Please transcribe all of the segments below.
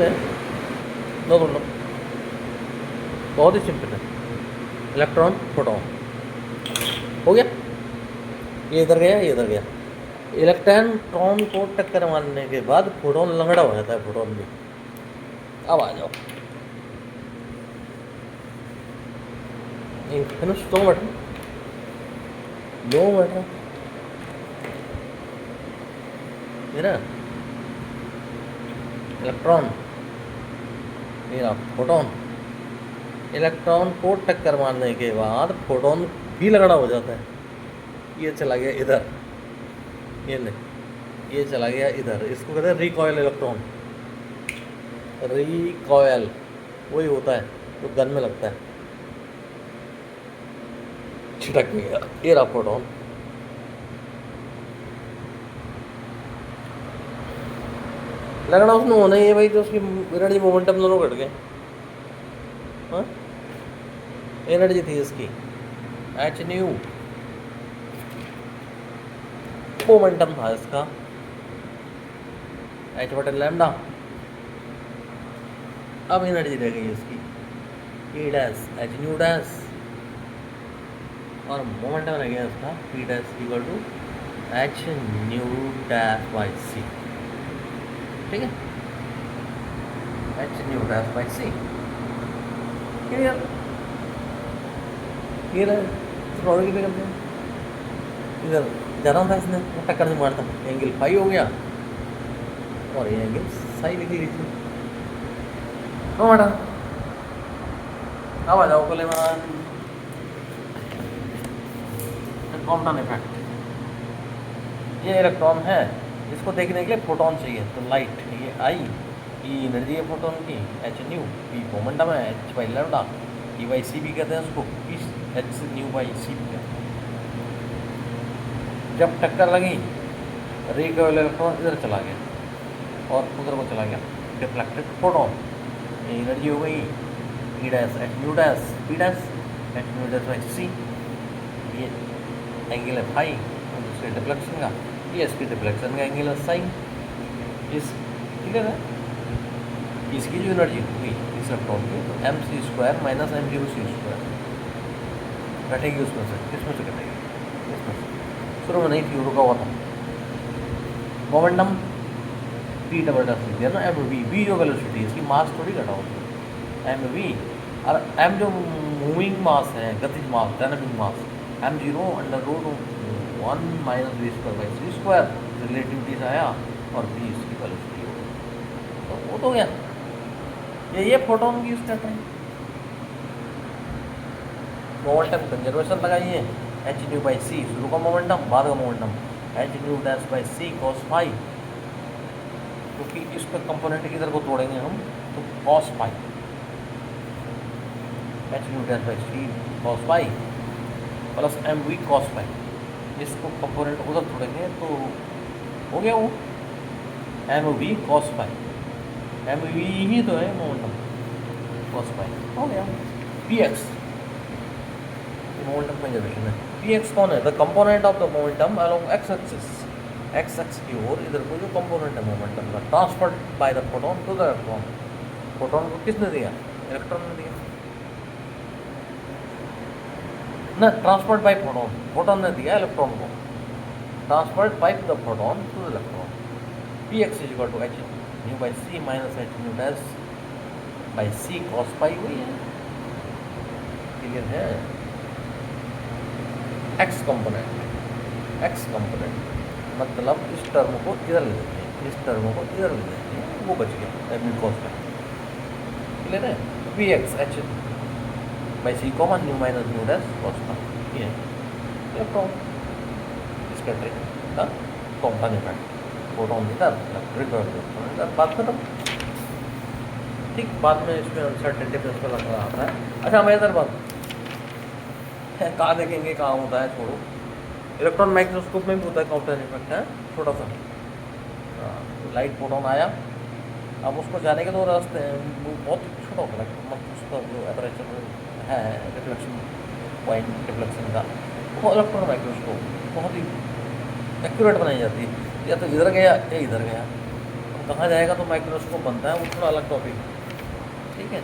Simple है, no problem, बहुत ही simple है। इलेक्ट्रॉन प्रोटॉन हो गया, ये इधर गया, ये इधर गया। इलेक्ट्रॉन को टक्कर मारने के बाद प्रोटॉन लंगड़ा हो जाता है, प्रोटॉन भी। अब आ जाओ, फिनिश, 2 मीटर मेरा इलेक्ट्रॉन, मेरा प्रोटॉन। इलेक्ट्रॉन को टक्कर मारने के बाद प्रोटॉन भी लगड़ा हो जाता है। ये चला गया इधर, ये नहीं, ये चला गया इधर। इसको कहते हैं रिकॉयल इलेक्ट्रॉन। रिकॉयल वही होता है जो गन में लगता है, छिटक गया, ये रहा प्रोटॉन। लगना उसमें होना ही है भाई, तो उसकी एनर्जी मोमेंटम दोनों घट गए। हाँ, एनर्जी थी इसकी एच न्यू, मोमेंटम था इसका एच बटन लैम्डा। अब एनर्जी रह गई इसकी E dash H nu dash, और मोमेंटम रह गया इसका P dash equal to H nu dash by C. ठीक है, H nu dash by C. Clear, clear है। प्रोडक्ट पे करते हैं, इधर जाना था इसने, टक्कर से मारता, एंगल फाई हो गया और ये एंगल साई लिख लीजिए। हाँ बेटा, अब आ जाओ कोलेमान कॉम्पटन इफेक्ट। ये इलेक्ट्रॉन है, इसको देखने के लिए फोटोन चाहिए, तो लाइट ये आई, ई एनर्जी है फोटोन की, एच न्यू, पी मोमेंटम है, H by lambda, E by C भी कहते हैं उसको, P H nu by C भी कहते हैं। जब टक्कर लगी, रिकॉइल इलेक्ट्रॉन इधर चला गया और उधर को चला गया, डिफ्लेक्टेड फोटोन। ये एनर्जी हो गई E dash H nu dash P dash H nu dash by C. ये एंगल है फाई दूसरे डिफ्लेक्शन का, ये इसकी डिफ्लेक्शन का एंगल है साइन। इस ठीक है, इसकी जो एनर्जी हुई इस इलेक्ट्रॉन की, तो M C square minus M zero C square कटेगी उसमें से। किसमें से कटेगी? इसमें से। शुरू में नहीं थी, रुका हुआ था। मोमेंटम पी डबल डैश लिख दिया ना, एम वी, वी जो वेलोसिटी इसकी मास थोड़ी घटा होती है, एम वी। और एम जो मूविंग मास है, गतिज मास, dynamic mass, M zero under root 1 minus V square by C square, relativity से आया, और वी इसकी वेलोसिटी हो गई। तो वो तो गया, ये फोटोन की स्टेट है। मोमेंटम कंजर्वेशन लगाइए, एच न्यू बाई सी शुरू का मोमेंटम, बाद का momentum H nu dash by C cos phi, क्योंकि इस पर कंपोनेंट किधर को तोड़ेंगे हम, तो cos phi, H nu dash by C cos phi plus M V cos phi. इसको कंपोनेंट उधर तोड़ेंगे तो हो गया वो M V cos phi, M V ही तो है मोमेंटम, कॉस फाई हो गया। पी एक्स मोमेंटम कंजर्वेशन है। पी एक्स कौन है? The component of the momentum along X axis, X X की ओर इधर को जो कंपोनेंट है मोमेंटम का, transferred by the proton to the electron. Proton को किसने दिया? इलेक्ट्रॉन ने दिया ना, ट्रांसफर्ड बाय प्रोटॉन, प्रोटॉन ने दिया इलेक्ट्रॉन को, transferred by the proton to the electron. P X is equal to H nu by C minus H nu dash by C cos pi हुई है। क्लियर है? X component, x component मतलब इस term को इधर ले लेते हैं, इस टर्म को इधर ले लेते हैं, वो बच गया एम कॉस पाई। क्लियर है? P X H by C common nu minus nu dash cos pi, ये इलेक्ट्रॉन इसका ट्रिक का कॉम्पन इफेक्ट। फोटोन इधर, इलेक्ट्रिक बात खत्म। ठीक, बाद में इसमें अनसर्टेनिटी प्रिंसिपल आता है। अच्छा, मैं इधर बात कहाँ देखेंगे, कहाँ होता है, छोड़ो। इलेक्ट्रॉन माइक्रोस्कोप में भी होता है कॉम्पन इफेक्ट, है छोटा सा। लाइट फोटोन आया, अब उसको जाने के 2 रास्ते हैं, वो बहुत छोटा होता है, मतलब उसका जो एपरेचर है रिफ्लेक्शन पॉइंट रिफ्लेक्शन का, वो इलेक्ट्रॉन माइक्रोस्कोप बहुत ही एक्यूरेट बनाई जाती है। या तो इधर गया या इधर गया, हम कहाँ जाएगा तो माइक्रोस्कोप बनता है, वो थोड़ा अलग टॉपिक, ठीक है।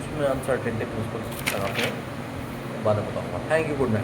उसमें अनसर्टेनिटी प्रिंसिपल लगाते हैं, बाद में बताऊँगा। Thank you, good night.